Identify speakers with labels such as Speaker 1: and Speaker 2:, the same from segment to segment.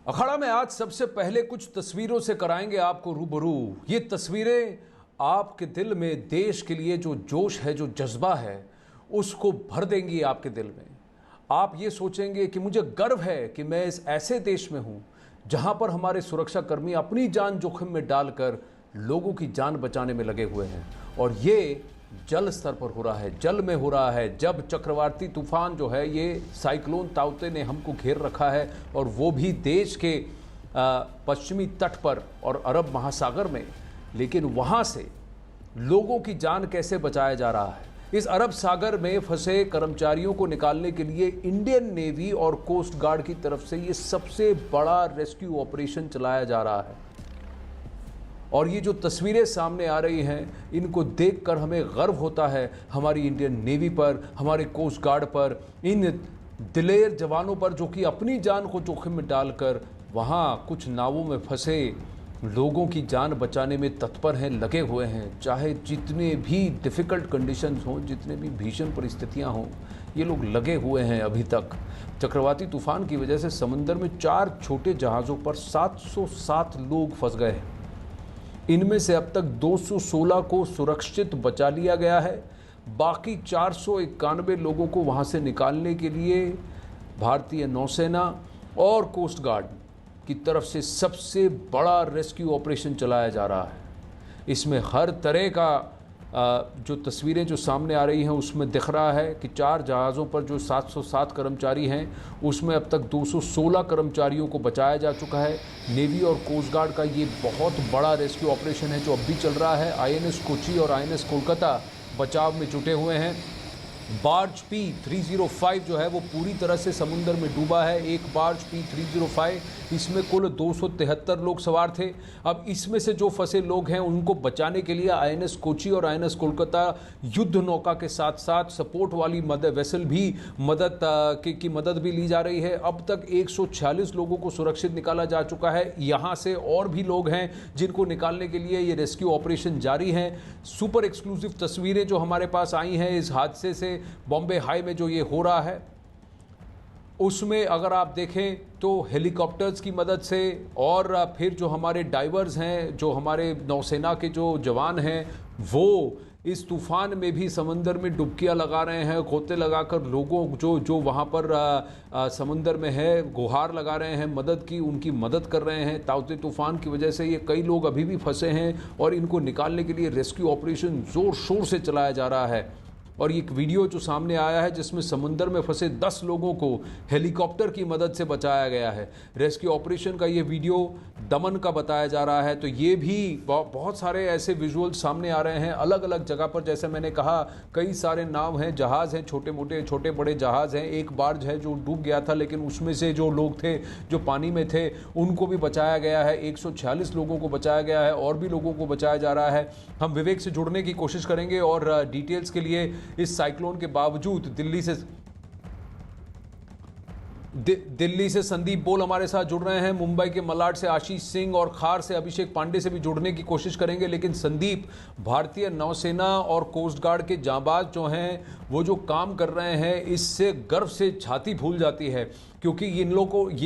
Speaker 1: अखाड़ा में आज सबसे पहले कुछ तस्वीरों से कराएंगे आपको रूबरू। ये तस्वीरें आपके दिल में देश के लिए जो जोश है, जो जज्बा है, उसको भर देंगी आपके दिल में। आप ये सोचेंगे कि मुझे गर्व है कि मैं इस ऐसे देश में हूँ जहाँ पर हमारे सुरक्षाकर्मी अपनी जान जोखिम में डालकर लोगों की जान बचाने में लगे हुए हैं। और ये जल स्तर पर हो रहा है, जल में हो रहा है। जब चक्रवाती तूफान जो है, ये साइक्लोन ताउते ने हमको घेर रखा है, और वो भी देश के पश्चिमी तट पर और अरब महासागर में। लेकिन वहाँ से लोगों की जान कैसे बचाया जा रहा है? इस अरब सागर में फंसे कर्मचारियों को निकालने के लिए इंडियन नेवी और कोस्ट गार्ड की तरफ से ये सबसे बड़ा रेस्क्यू ऑपरेशन चलाया जा रहा है। और ये जो तस्वीरें सामने आ रही हैं, इनको देखकर हमें गर्व होता है हमारी इंडियन नेवी पर, हमारे कोस्ट गार्ड पर, इन दिलेर जवानों पर जो कि अपनी जान को जोखिम में डालकर वहाँ कुछ नावों में फंसे लोगों की जान बचाने में तत्पर हैं, लगे हुए हैं। चाहे जितने भी डिफ़िकल्ट कंडीशंस हों, जितने भी भीषण परिस्थितियाँ हों, ये लोग लगे हुए हैं अभी तक। चक्रवाती तूफान की वजह से समंदर में 4 छोटे जहाज़ों पर 707 लोग फंस गए हैं। इनमें से अब तक 216 को सुरक्षित बचा लिया गया है। बाकी 491 लोगों को वहां से निकालने के लिए भारतीय नौसेना और कोस्ट गार्ड की तरफ से सबसे बड़ा रेस्क्यू ऑपरेशन चलाया जा रहा है। इसमें हर तरह का जो तस्वीरें जो सामने आ रही हैं, उसमें दिख रहा है कि 4 जहाज़ों पर जो 707 कर्मचारी हैं, उसमें अब तक 216 कर्मचारियों को बचाया जा चुका है। नेवी और कोस्ट गार्ड का ये बहुत बड़ा रेस्क्यू ऑपरेशन है जो अब भी चल रहा है। INS कोची और INS कोलकाता बचाव में जुटे हुए हैं। बार्ज P305 जो है वो पूरी तरह से समुद्र में डूबा है। एक बार्ज P305, इसमें कुल 273 लोग सवार थे। अब इसमें से जो फंसे लोग हैं उनको बचाने के लिए INS कोची और INS कोलकाता युद्ध नौका के साथ साथ सपोर्ट वाली वेसल भी की मदद भी ली जा रही है। अब तक 146 लोगों को सुरक्षित निकाला जा चुका है। यहाँ से और भी लोग हैं जिनको निकालने के लिए ये रेस्क्यू ऑपरेशन जारी है। सुपर एक्सक्लूसिव तस्वीरें जो हमारे पास आई हैं इस हादसे से, बॉम्बे हाई में जो ये हो रहा है, उसमें अगर आप देखें तो हेलीकॉप्टर्स की मदद से और फिर जो हमारे डाइवर्स हैं, जो हमारे नौसेना के जो जवान हैं, वो इस तूफान में भी समंदर में डुबकियां लगा रहे हैं, गोते लगाकर लोगों जो वहाँ पर समंदर में है गुहार लगा रहे हैं मदद की, उनकी मदद कर रहे हैं। ताउते तूफान की वजह से ये कई लोग अभी भी फंसे हैं और इनको निकालने के लिए रेस्क्यू ऑपरेशन ज़ोर शोर से चलाया जा रहा है। और एक वीडियो जो सामने आया है जिसमें समंदर में फंसे 10 लोगों को हेलीकॉप्टर की मदद से बचाया गया है। रेस्क्यू ऑपरेशन का ये वीडियो दमन का बताया जा रहा है। तो ये भी बहुत सारे ऐसे विजुअल सामने आ रहे हैं अलग अलग जगह पर। जैसे मैंने कहा, कई सारे नाव हैं, जहाज़ हैं, छोटे मोटे छोटे बड़े जहाज़ हैं। एक बार्ज है जो डूब गया था, लेकिन उसमें से जो लोग थे जो पानी में थे उनको भी बचाया गया है। 146 लोगों को बचाया गया है और भी लोगों को बचाया जा रहा है। हम विवेक से जुड़ने की कोशिश करेंगे और डिटेल्स के लिए इस साइक्लोन के बावजूद दिल्ली से संदीप बोल हमारे साथ जुड़ रहे हैं। मुंबई के मलाड से आशीष सिंह और खार से अभिषेक पांडे से भी जुड़ने की कोशिश करेंगे। लेकिन संदीप, भारतीय नौसेना और कोस्ट गार्ड के जांबाज जो हैं वो जो काम कर रहे हैं, इससे गर्व से छाती फूल जाती है, क्योंकि ये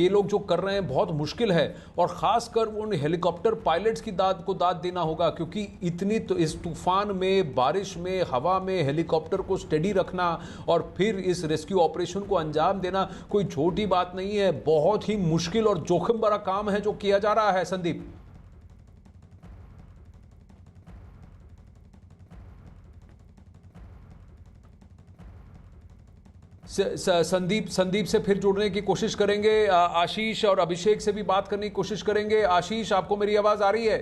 Speaker 1: लोग जो कर रहे हैं बहुत मुश्किल है। और ख़ासकर उन हेलीकॉप्टर पायलट्स की दाद देना होगा, क्योंकि इतनी तो इस तूफान में, बारिश में, हवा में हेलीकॉप्टर को स्टेडी रखना और फिर इस रेस्क्यू ऑपरेशन को अंजाम देना कोई छोटी बात नहीं है। बहुत ही मुश्किल और जोखिम भरा काम है जो किया जा रहा है। संदीप, संदीप से फिर जुड़ने की कोशिश करेंगे। आशीष और अभिषेक से भी बात करने की कोशिश करेंगे। आशीष, आपको मेरी आवाज आ रही है?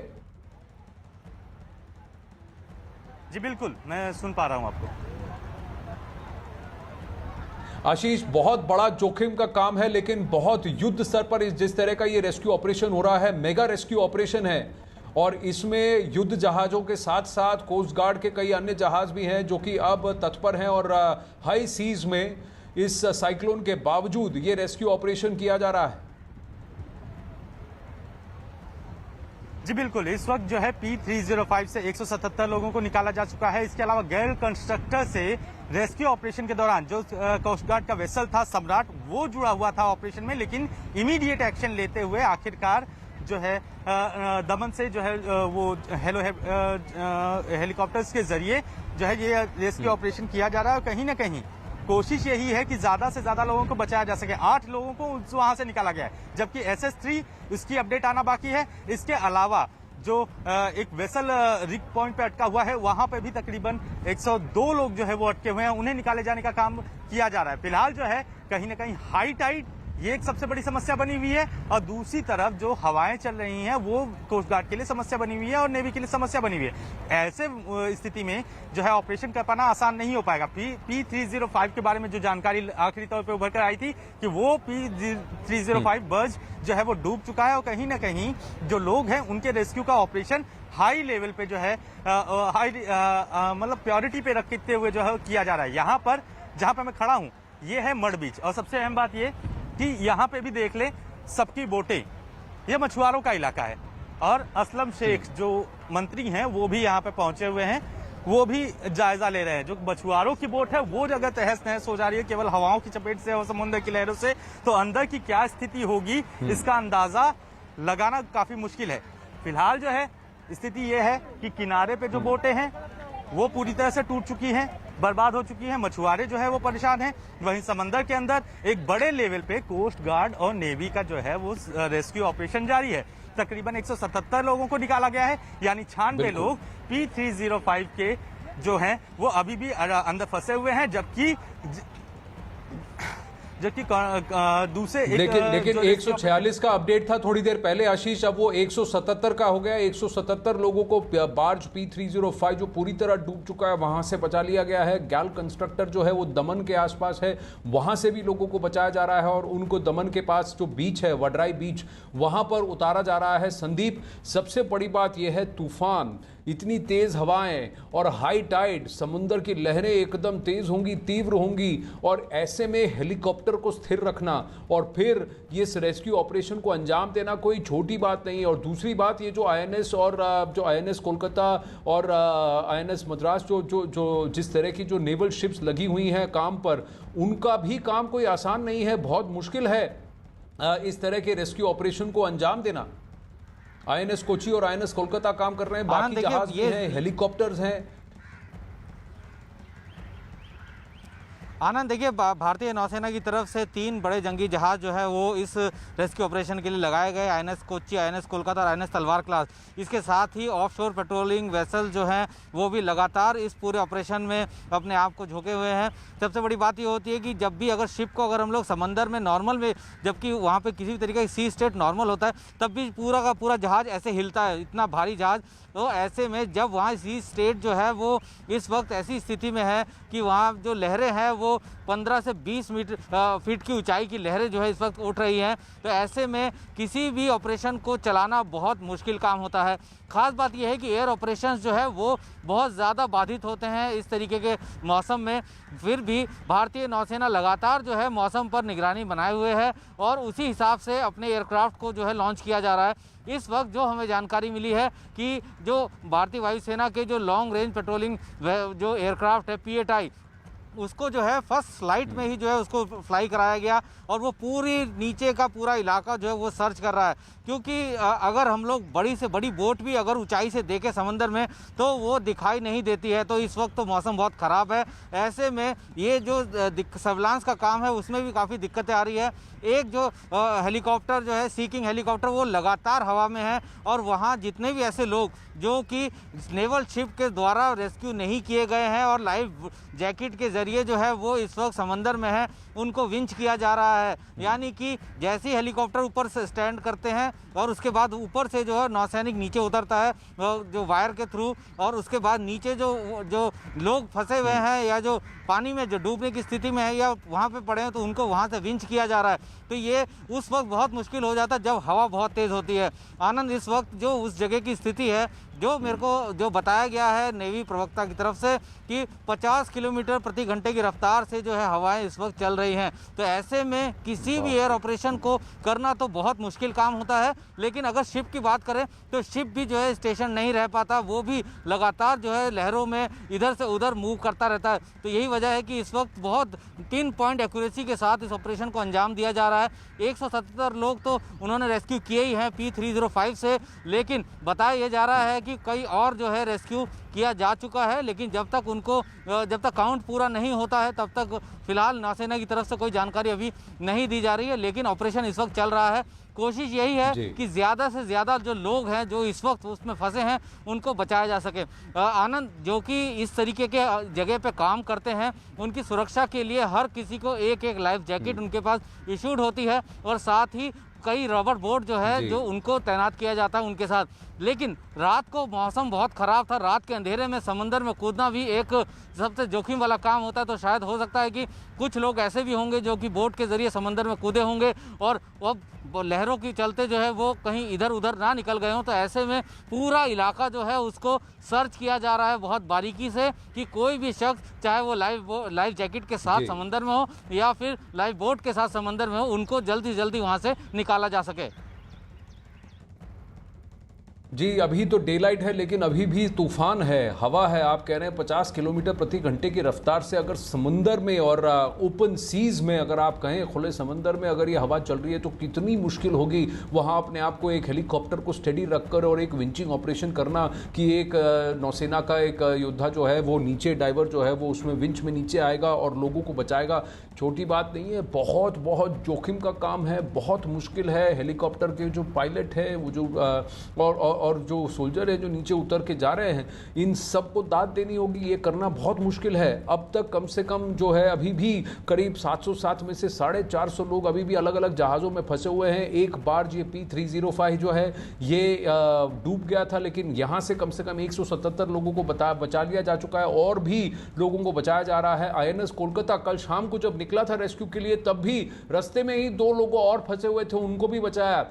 Speaker 2: जी बिल्कुल, मैं सुन पा रहा हूं आपको।
Speaker 1: आशीष, बहुत बड़ा जोखिम का काम है, लेकिन बहुत युद्ध स्तर पर जिस तरह का ये रेस्क्यू ऑपरेशन हो रहा है, मेगा रेस्क्यू ऑपरेशन है। और इसमें युद्ध जहाज़ों के साथ साथ कोस्ट गार्ड के कई अन्य जहाज़ भी हैं जो कि अब तत्पर हैं और हाई सीज में इस साइक्लोन के बावजूद ये रेस्क्यू ऑपरेशन किया जा रहा है।
Speaker 2: जी बिल्कुल, इस वक्त जो है P305 से 177 लोगों को निकाला जा चुका है। इसके अलावा गैल कंस्ट्रक्टर से रेस्क्यू ऑपरेशन के दौरान जो कोस्ट गार्ड का वेसल था सम्राट, वो जुड़ा हुआ था ऑपरेशन में, लेकिन इमीडिएट एक्शन लेते हुए आखिरकार जो है दमन से जो है वो हेलीकॉप्टर्स के जरिए जो है ये रेस्क्यू ऑपरेशन किया जा रहा है। और कहीं ना कहीं कोशिश यही है कि ज्यादा से ज्यादा लोगों को बचाया जा सके। 8 लोगों को वहां से निकाला गया है, जबकि SS3 इसकी अपडेट आना बाकी है। इसके अलावा जो एक वेसल रिग पॉइंट पे अटका हुआ है, वहां पे भी तकरीबन 102 लोग जो है वो अटके हुए हैं, उन्हें निकाले जाने का काम किया जा रहा है। फिलहाल जो है कहीं ना कहीं हाई टाइड ये एक सबसे बड़ी समस्या बनी हुई है, और दूसरी तरफ जो हवाएं चल रही हैं वो कोस्ट गार्ड के लिए समस्या बनी हुई है और नेवी के लिए समस्या बनी हुई है। ऐसे स्थिति में जो है ऑपरेशन कर पाना आसान नहीं हो पाएगा। P305 के बारे में जो जानकारी आखिरी तौर पे उभर कर आई थी कि वो P305 बर्ज जो है वो डूब चुका है, और कहीं ना कहीं जो लोग हैं उनके रेस्क्यू का ऑपरेशन हाई लेवल पे जो है मतलब प्योरिटी पे रखते हुए जो है किया जा रहा है। यहाँ पर जहाँ पे मैं खड़ा हूँ ये है मड बीच, और सबसे अहम बात ये कि यहाँ पे भी देख ले सबकी बोटें, ये मछुआरों का इलाका है। और असलम शेख जो मंत्री हैं वो भी यहाँ पे पहुंचे हुए हैं, वो भी जायजा ले रहे हैं। जो मछुआरों की बोट है वो जगह तहस नहस हो जा रही है केवल हवाओं की चपेट से और समुद्र की लहरों से, तो अंदर की क्या स्थिति होगी इसका अंदाजा लगाना काफी मुश्किल है। फिलहाल जो है स्थिति ये है कि किनारे पे जो बोटें हैं वो पूरी तरह से टूट चुकी हैं, बर्बाद हो चुकी हैं, मछुआरे जो है वो परेशान हैं। वहीं समंदर के अंदर एक बड़े लेवल पे कोस्ट गार्ड और नेवी का जो है वो रेस्क्यू ऑपरेशन जारी है। तकरीबन 177 लोगों को निकाला गया है, यानी 96 लोग P305 के जो हैं वो अभी भी अंदर फंसे हुए हैं, जबकि दूसरे
Speaker 1: लेकिन 146 का अपडेट था थोड़ी देर पहले आशीष, अब वो 177 का हो गया। 177 लोगों को बार्ज P305 जो पूरी तरह डूब चुका है वहां से बचा लिया गया है। गैल कंस्ट्रक्टर जो है वो दमन के आसपास है, वहां से भी लोगों को बचाया जा रहा है और उनको दमन के पास जो बीच है वडराई बीच, वहां पर उतारा जा रहा है। संदीप, सबसे बड़ी बात यह है तूफान, इतनी तेज हवाएं और हाई टाइड, समुद्र की लहरें एकदम तेज होंगी, तीव्र होंगी, और ऐसे में हेलीकॉप्टर को स्थिर रखना और फिर ये रेस्क्यू ऑपरेशन को अंजाम देना कोई छोटी बात नहीं है। और दूसरी बात, ये जो INS और जो INS कोलकाता और INS मद्रास जो जिस तरह की जो नेवल शिप्स लगी हुई हैं काम पर, उनका भी काम कोई आसान नहीं है, बहुत मुश्किल है इस तरह के रेस्क्यू ऑपरेशन को अंजाम देना। INS कोची और INS कोलकाता काम कर रहे हैं, बाकी जहाज भी हैं, हेलीकॉप्टर्स हैं।
Speaker 3: आनंद, देखिए भारतीय नौसेना की तरफ से 3 बड़े जंगी जहाज जो है वो इस रेस्क्यू ऑपरेशन के लिए लगाए गए, INS कोची, INS कोलकाता और INS तलवार क्लास। इसके साथ ही ऑफशोर पेट्रोलिंग वेसल जो हैं वो भी लगातार इस पूरे ऑपरेशन में अपने आप को झोंके हुए हैं। सबसे बड़ी बात ये होती है कि जब भी अगर शिप को अगर हम लोग समंदर में नॉर्मल में, जबकि वहाँ पर किसी भी तरीके का सी स्टेट नॉर्मल होता है, तब भी पूरा का पूरा जहाज ऐसे हिलता है, इतना भारी जहाज। तो ऐसे में जब वहाँ सी स्टेट जो है वो इस वक्त ऐसी स्थिति में है कि वहाँ जो लहरें हैं वो 15 से 20 फीट की ऊंचाई की लहरें जो है इस वक्त उठ रही हैं, तो ऐसे में किसी भी ऑपरेशन को चलाना बहुत मुश्किल काम होता है। ख़ास बात यह है कि एयर ऑपरेशंस जो है वो बहुत ज़्यादा बाधित होते हैं इस तरीके के मौसम में। फिर भी भारतीय नौसेना लगातार जो है मौसम पर निगरानी बनाए हुए है और उसी हिसाब से अपने एयरक्राफ्ट को जो है लॉन्च किया जा रहा है। इस वक्त जो हमें जानकारी मिली है कि जो भारतीय वायुसेना के जो लॉन्ग रेंज पेट्रोलिंग जो एयरक्राफ्ट है P8I, उसको जो है फर्स्ट फ्लाइट में ही जो है उसको फ्लाई कराया गया और वो पूरी नीचे का पूरा इलाका जो है वो सर्च कर रहा है, क्योंकि अगर हम लोग बड़ी से बड़ी बोट भी अगर ऊंचाई से देखें समंदर में तो वो दिखाई नहीं देती है। तो इस वक्त तो मौसम बहुत ख़राब है, ऐसे में ये जो सर्विलांस का काम है उसमें भी काफ़ी दिक्कतें आ रही है। एक जो हेलीकॉप्टर जो है सीकिंग हेलीकॉप्टर वो लगातार हवा में है और वहाँ जितने भी ऐसे लोग जो कि नेवल शिप के द्वारा रेस्क्यू नहीं किए गए हैं और लाइफ जैकेट के ज़रिए जो है वो इस वक्त समंदर में है, उनको विंच किया जा रहा है। यानी कि जैसे ही हेलीकॉप्टर ऊपर से स्टैंड करते हैं और उसके बाद ऊपर से जो है नौसैनिक नीचे उतरता है जो वायर के थ्रू, और उसके बाद नीचे जो लोग फंसे हुए हैं या जो पानी में जो डूबने की स्थिति में है या वहाँ पे पड़े हैं तो उनको वहाँ से विंच किया जा रहा है। तो ये उस वक्त बहुत मुश्किल हो जाता है जब हवा बहुत तेज़ होती है। आनंद, इस वक्त जो उस जगह की स्थिति है जो मेरे को जो बताया गया है नेवी प्रवक्ता की तरफ से कि 50 किलोमीटर प्रति घंटे की रफ्तार से जो है हवाएं इस वक्त चल रही हैं। तो ऐसे में किसी भी एयर ऑपरेशन को करना तो बहुत मुश्किल काम होता है। लेकिन अगर शिप की बात करें तो शिप भी जो है स्टेशन नहीं रह पाता, वो भी लगातार जो है लहरों में इधर से उधर मूव करता रहता है। तो यही वजह है कि इस वक्त बहुत पिन पॉइंट एक्यूरेसी के साथ इस ऑपरेशन को अंजाम दिया जा रहा है। 177 लोग तो उन्होंने रेस्क्यू किए ही हैं P305 से, लेकिन बताया यह जा रहा है कि कई और जो है रेस्क्यू किया जा चुका है। लेकिन जब तक काउंट पूरा नहीं होता है तब तक फिलहाल नौसेना की तरफ से कोई जानकारी अभी नहीं दी जा रही है। लेकिन ऑपरेशन इस वक्त चल रहा है। कोशिश यही है कि ज़्यादा से ज़्यादा जो लोग हैं जो इस वक्त उसमें फंसे हैं उनको बचाया जा सके। आनंद, जो कि इस तरीके के जगह पे काम करते हैं, उनकी सुरक्षा के लिए हर किसी को एक एक लाइफ जैकेट उनके पास इशूड होती है और साथ ही कई रबर बोट जो है जो उनको तैनात किया जाता है उनके साथ। लेकिन रात को मौसम बहुत ख़राब था, रात के अंधेरे में समंदर में कूदना भी एक सबसे जोखिम वाला काम होता है। तो शायद हो सकता है कि कुछ लोग ऐसे भी होंगे जो कि बोट के ज़रिए समंदर में कूदे होंगे और अब लहरों के चलते जो है वो कहीं इधर उधर ना निकल गए हों। तो ऐसे में पूरा इलाका जो है उसको सर्च किया जा रहा है बहुत बारीकी से कि कोई भी शख्स, चाहे वो लाइफ जैकेट के साथ समंदर में हो या फिर लाइफ बोट के साथ समंदर में हो, उनको जल्दी से जल्दी वहाँ से निकाला जा सके।
Speaker 1: जी, अभी तो डे लाइट है लेकिन अभी भी तूफान है, हवा है। आप कह रहे हैं 50 किलोमीटर प्रति घंटे की रफ्तार से अगर समंदर में और ओपन सीज में, अगर आप कहें खुले समंदर में अगर ये हवा चल रही है तो कितनी मुश्किल होगी वहाँ अपने आप को एक हेलीकॉप्टर को स्टेडी रखकर और एक विंचिंग ऑपरेशन करना कि एक नौसेना का एक योद्धा जो है वो नीचे, डाइवर जो है वो उसमें विंच में नीचे आएगा और लोगों को बचाएगा। छोटी बात नहीं है, बहुत बहुत जोखिम का काम है, बहुत मुश्किल है। हेलीकॉप्टर के जो पायलट है वो जो और जो सोल्जर है जो नीचे उतर के जा रहे हैं, इन सबको दाद देनी होगी। ये करना बहुत मुश्किल है। अब तक कम से कम जो है अभी भी करीब 707 में से 450 लोग अभी भी अलग अलग जहाज़ों में फंसे हुए हैं। एक बार ये P305 जो है ये डूब गया था, लेकिन यहाँ से कम 177 लोगों को बचा लिया जा चुका है और भी लोगों को बचाया जा रहा है। INS कोलकाता कल शाम को जब निकला था रेस्क्यू के लिए तब भी रास्ते में ही 2 लोगों और फंसे हुए थे, उनको भी बचाया।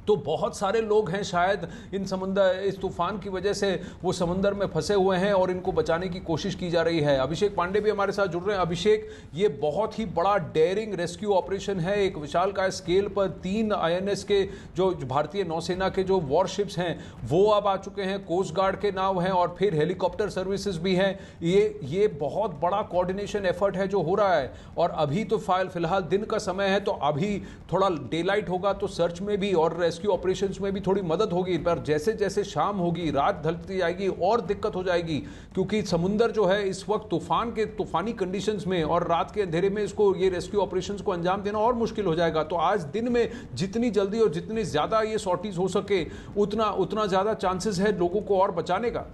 Speaker 1: तो बहुत सारे लोग हैं शायद इस तूफान की वजह से वो समंदर में फंसे हुए हैं और इनको बचाने की कोशिश की जा रही है। अभिषेक पांडे भी हमारे साथ जुड़ रहे हैं। अभिषेक, ये बहुत ही बड़ा डेयरिंग रेस्क्यू ऑपरेशन है, एक विशालकाय स्केल पर। 3 INS के जो भारतीय नौसेना के जो वॉरशिप्स हैं वो अब आ चुके हैं, कोस्ट गार्ड के नाव हैं और फिर हेलीकॉप्टर सर्विसेज भी हैं। ये बहुत बड़ा कोऑर्डिनेशन एफर्ट है जो हो रहा है। और अभी तो फिलहाल दिन का समय है, तो अभी थोड़ा डे लाइट होगा तो सर्च में भी और रेस्क्यू ऑपरेशंस में भी थोड़ी मदद होगी। पर जैसे जैसे शाम होगी, रात ढलती जाएगी और दिक्कत हो जाएगी, क्योंकि समुंदर जो है इस वक्त तूफानी कंडीशंस में और रात के अंधेरे में इसको ये रेस्क्यू ऑपरेशंस को अंजाम देना और मुश्किल हो जाएगा। तो आज दिन में जितनी जल्दी और जितनी ज्यादा ये सॉर्टीज हो सके उतना ज्यादा चांसेस है लोगों को और बचाने का।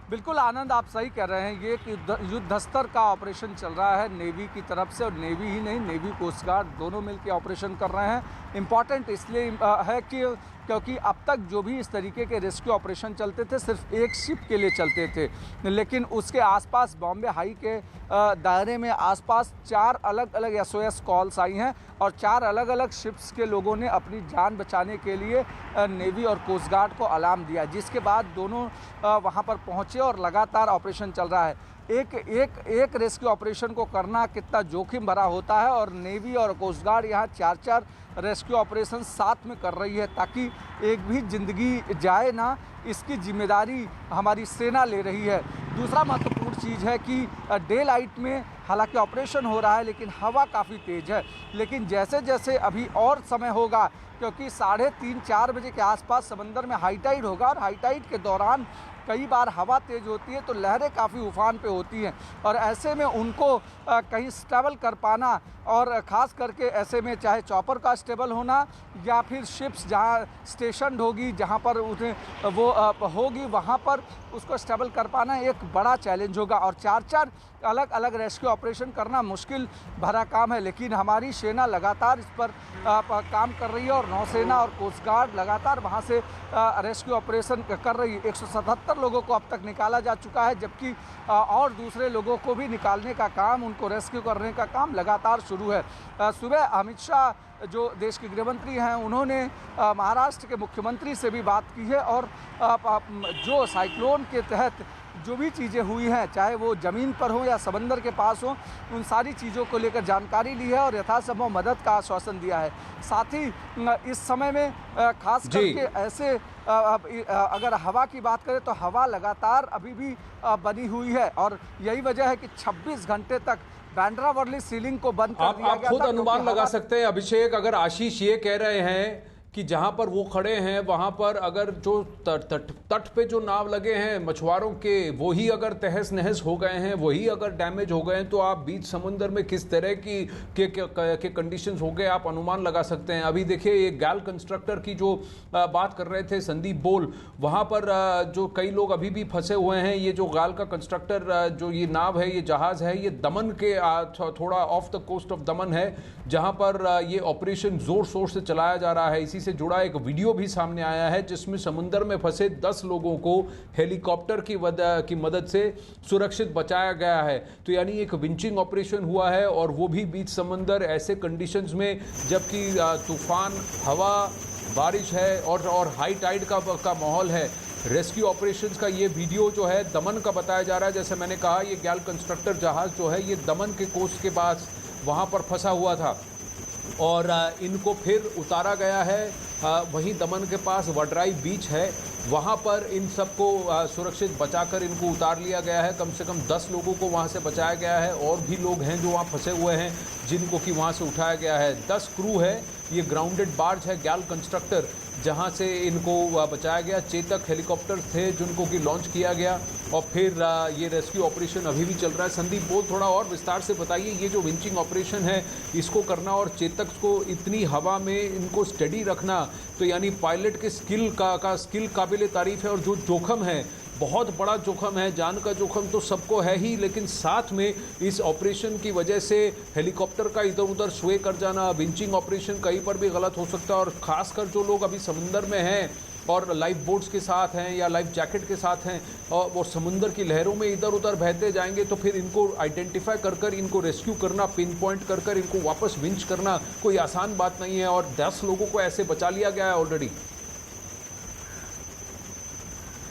Speaker 4: बिल्कुल आनंद, आप सही कह रहे हैं। ये युद्ध स्तर का ऑपरेशन चल रहा है नेवी की तरफ से, और नेवी ही नहीं, नेवी कोस्ट गार्ड दोनों मिलकर ऑपरेशन कर रहे हैं। इम्पॉर्टेंट इसलिए है क्योंकि अब तक जो भी इस तरीके के रेस्क्यू ऑपरेशन चलते थे सिर्फ एक शिप के लिए चलते थे, लेकिन उसके आसपास बॉम्बे हाई के दायरे में आसपास 4 अलग अलग SOS कॉल्स आई हैं और 4 अलग अलग शिप्स के लोगों ने अपनी जान बचाने के लिए नेवी और कोस्ट गार्ड को अलार्म दिया, जिसके बाद दोनों वहां पर पहुंचे और लगातार ऑपरेशन चल रहा है। एक रेस्क्यू ऑपरेशन को करना कितना जोखिम भरा होता है, और नेवी और कोस्ट गार्ड यहाँ 4 रेस्क्यू ऑपरेशन साथ में कर रही है ताकि एक भी जिंदगी जाए ना, इसकी जिम्मेदारी हमारी सेना ले रही है। दूसरा महत्वपूर्ण चीज़ है कि डे लाइट में हालांकि ऑपरेशन हो रहा है लेकिन हवा काफ़ी तेज़ है, लेकिन जैसे जैसे अभी और समय होगा, क्योंकि 3:30-4 बजे के आसपास समंदर में हाई टाइड होगा और हाई टाइड के दौरान कई बार हवा तेज़ होती है तो लहरें काफ़ी उफान पे होती हैं, और ऐसे में उनको कहीं स्टेबल कर पाना, और ख़ास करके ऐसे में चाहे चॉपर का स्टेबल होना या फिर शिप्स जहाँ स्टेशन होगी, जहाँ पर वो होगी वहाँ पर उसको स्टेबल कर पाना एक बड़ा चैलेंज होगा। और 4 अलग अलग रेस्क्यू ऑपरेशन करना मुश्किल भरा काम है, लेकिन हमारी सेना लगातार इस पर काम कर रही है और नौसेना और कोस्ट गार्ड लगातार वहाँ से रेस्क्यू ऑपरेशन कर रही है। 177 70 लोगों को अब तक निकाला जा चुका है, जबकि और दूसरे लोगों को भी निकालने का काम, उनको रेस्क्यू करने का काम लगातार शुरू है। सुबह अमित शाह जो देश के गृहमंत्री हैं, उन्होंने महाराष्ट्र के मुख्यमंत्री से भी बात की है और जो साइक्लोन के तहत जो भी चीज़ें हुई हैं, चाहे वो ज़मीन पर हो या समंदर के पास हो, उन सारी चीज़ों को लेकर जानकारी ली है और यथासंभव मदद का आश्वासन दिया है। साथ ही इस समय में खास करके ऐसे अगर हवा की बात करें तो हवा लगातार अभी भी बनी हुई है और यही वजह है कि 26 घंटे तक बांद्रा वर्ली सीलिंग को बंद कर दिया गया था।
Speaker 1: आप खुद अनुमान लगा सकते हैं अभिषेक, अगर आशीष ये कह रहे हैं कि जहां पर वो खड़े हैं वहां पर अगर जो तट पे जो नाव लगे हैं मछुआरों के, वही अगर तहस नहस हो गए हैं, वही अगर डैमेज हो गए हैं, तो आप बीच समुद्र में किस तरह के कंडीशंस हो गए आप अनुमान लगा सकते हैं। अभी देखिए ये गैल कंस्ट्रक्टर की जो बात कर रहे थे संदीप बोल, वहां पर जो कई लोग अभी भी फंसे हुए हैं। ये जो गैल का कंस्ट्रक्टर जो ये नाव है, ये जहाज है, ये दमन के थोड़ा ऑफ द कोस्ट ऑफ दमन है, जहां पर ये ऑपरेशन जोर शोर से चलाया जा रहा है। इसी से जुड़ा एक वीडियो भी सामने आया है जिसमें समुद्र में फंसे 10 लोगों को हेलीकॉप्टर की मदद से सुरक्षित बचाया गया है। तो यानी एक विंचिंग ऑपरेशन हुआ है और वो भी बीच समंदर ऐसे कंडीशंस में, जबकि तूफान, हवा, बारिश है और हाई टाइड का माहौल है। रेस्क्यू ऑपरेशंस का ये वीडियो जो है दमन का बताया जा रहा है। जैसे मैंने कहा, ये गैल कंस्ट्रक्टर जहाज जो है ये दमन के कोस्ट के पास वहाँ पर फंसा हुआ था और इनको फिर उतारा गया है। वहीं दमन के पास वडराई बीच है, वहाँ पर इन सबको सुरक्षित बचाकर इनको उतार लिया गया है। कम से कम 10 लोगों को वहाँ से बचाया गया है और भी लोग हैं जो वहाँ फंसे हुए हैं जिनको कि वहाँ से उठाया गया है। 10 क्रू है। ये ग्राउंडेड बार्ज है गैल कंस्ट्रक्टर, जहाँ से इनको बचाया गया। चेतक हेलीकॉप्टर थे जिनको कि लॉन्च किया गया और फिर ये रेस्क्यू ऑपरेशन अभी भी चल रहा है। संदीप बोल, थोड़ा और विस्तार से बताइए, ये जो विंचिंग ऑपरेशन है इसको करना और चेतक को इतनी हवा में इनको स्टडी रखना, तो यानी पायलट के स्किल का स्किल काबिल तारीफ है। और जो जोखम है, बहुत बड़ा जोखम है, जान का जोखम तो सबको है ही, लेकिन साथ में इस ऑपरेशन की वजह से हेलीकॉप्टर का इधर उधर स्वे कर जाना, विंचिंग ऑपरेशन कहीं पर भी गलत हो सकता है। और ख़ासकर जो लोग अभी समुंदर में हैं और लाइफ बोट्स के साथ हैं या लाइफ जैकेट के साथ हैं और वो समुंदर की लहरों में इधर उधर बहते जाएंगे, तो फिर इनको आइडेंटिफाई कर इनको रेस्क्यू करना, पिन पॉइंट कर इनको वापस विंच करना कोई आसान बात नहीं है। और 10 लोगों को ऐसे बचा लिया गया है ऑलरेडी।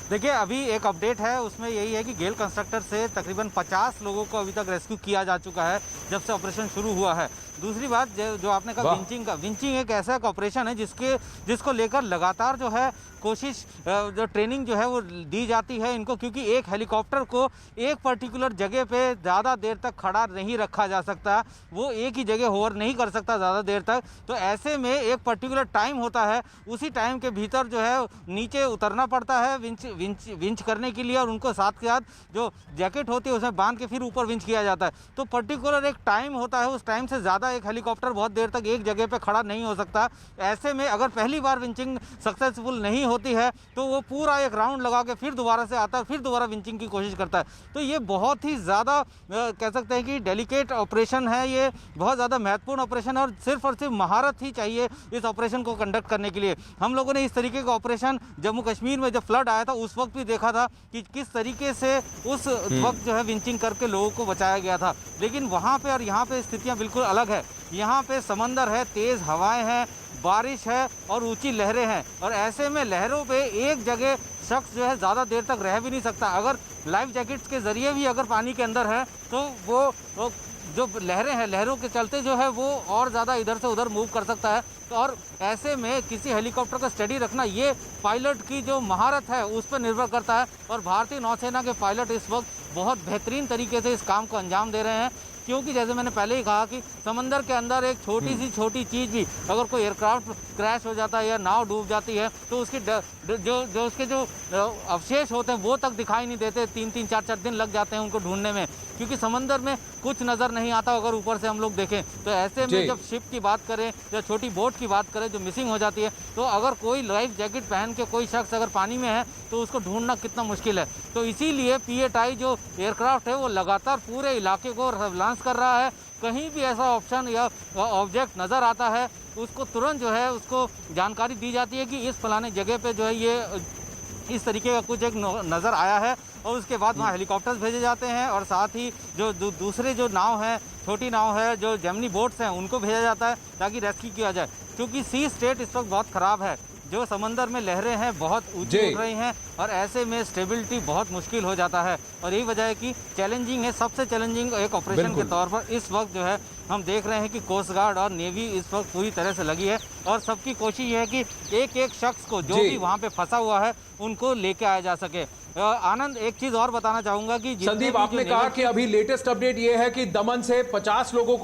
Speaker 3: देखिए, अभी एक अपडेट है, उसमें यही है कि गेल कंस्ट्रक्टर से तकरीबन 50 लोगों को अभी तक रेस्क्यू किया जा चुका है जब से ऑपरेशन शुरू हुआ है। दूसरी बात जो आपने कहा विंचिंग एक ऐसा ऑपरेशन है जिसको लेकर लगातार जो है कोशिश, जो ट्रेनिंग जो है वो दी जाती है इनको, क्योंकि एक हेलीकॉप्टर को एक पर्टिकुलर जगह पे ज़्यादा देर तक खड़ा नहीं रखा जा सकता, वो एक ही जगह होवर नहीं कर सकता ज़्यादा देर तक। तो ऐसे में एक पर्टिकुलर टाइम होता है, उसी टाइम के भीतर जो है नीचे उतरना पड़ता है विंच करने के लिए, और उनको साथ के साथ जो जैकेट होती है उसमें बांध के फिर ऊपर विंच किया जाता है। तो पर्टिकुलर एक टाइम होता है, उस टाइम से ज़्यादा एक हेलीकॉप्टर बहुत देर तक एक जगह पे खड़ा नहीं हो सकता। ऐसे में अगर पहली बार विंचिंग सक्सेसफुल नहीं होती है तो वो पूरा एक राउंड लगा के फिर दोबारा से आता है, फिर दोबारा विंचिंग की कोशिश करता है। तो ये बहुत ही ज़्यादा कह सकते हैं कि डेलिकेट ऑपरेशन है, ये बहुत ज़्यादा महत्वपूर्ण ऑपरेशन है और सिर्फ महारत ही चाहिए इस ऑपरेशन को कंडक्ट करने के लिए। हम लोगों ने इस तरीके का ऑपरेशन जम्मू कश्मीर में जब फ्लड आया था उस वक्त भी देखा था कि किस तरीके से उस वक्त जो है विंचिंग करके लोगों को बचाया गया था। लेकिन वहाँ पे और यहाँ पे स्थितियाँ बिल्कुल अलग है। यहाँ पे समंदर है, तेज़ हवाएं हैं, बारिश है और ऊंची लहरें हैं, और ऐसे में लहरों पे एक जगह शख्स जो है ज़्यादा देर तक रह भी नहीं सकता। अगर लाइफ जैकेट्स के ज़रिए भी अगर पानी के अंदर है तो वो जो लहरें हैं, लहरों के चलते जो है वो और ज़्यादा इधर से उधर मूव कर सकता है। तो और ऐसे में किसी हेलीकॉप्टर का स्टडी रखना, ये पायलट की जो महारत है उस पर निर्भर करता है। और भारतीय नौसेना के पायलट इस वक्त बहुत बेहतरीन तरीके से इस काम को अंजाम दे रहे हैं, क्योंकि जैसे मैंने पहले ही कहा कि समंदर के अंदर एक छोटी सी छोटी चीज़ भी, अगर कोई एयरक्राफ्ट क्रैश हो जाता है या नाव डूब जाती है तो उसकी उसके जो अवशेष होते हैं वो तक दिखाई नहीं देते। 3-3, 4-4 दिन लग जाते हैं उनको ढूंढने में, क्योंकि समंदर में कुछ नज़र नहीं आता अगर ऊपर से हम लोग देखें। तो ऐसे में जब शिप की बात करें या छोटी बोट की बात करें जो मिसिंग हो जाती है, तो अगर कोई लाइफ जैकेट पहन के कोई शख्स अगर पानी में है तो उसको ढूंढना कितना मुश्किल है। तो इसीलिए P-8I जो एयरक्राफ्ट है वो लगातार पूरे इलाके को सर्विलांस कर रहा है। कहीं भी ऐसा ऑप्शन या ऑब्जेक्ट नज़र आता है उसको तुरंत जो है उसको जानकारी दी जाती है कि इस फलाने जगह पे जो है ये इस तरीके का कुछ एक नज़र आया है। और उसके बाद वहाँ हेलीकॉप्टर्स भेजे जाते हैं और साथ ही जो दूसरे जो नाव हैं, छोटी नाव है, जो जेमनी बोट्स हैं, उनको भेजा जाता है ताकि रेस्क्यू किया जाए। क्योंकि सी स्टेट इस वक्त बहुत ख़राब है, जो समंदर में लहरें हैं बहुत ऊंची उठ रही हैं और ऐसे में स्टेबिलिटी बहुत मुश्किल हो जाता है। और यही वजह है कि चैलेंजिंग है, सबसे चैलेंजिंग एक ऑपरेशन के तौर पर इस वक्त जो है हम देख रहे हैं कि कोस्ट गार्ड और नेवी इस वक्त पूरी तरह से लगी है और सबकी कोशिश ये है कि एक एक शख्स को जो भी वहाँ पे फंसा हुआ है उनको लेके आया जा सके। आनंद, एक चीज और बताना चाहूंगा कि
Speaker 1: संदीप, आपने कहा कि अभी लेटेस्ट अपडेट ये है कि दमन से 50 लोगों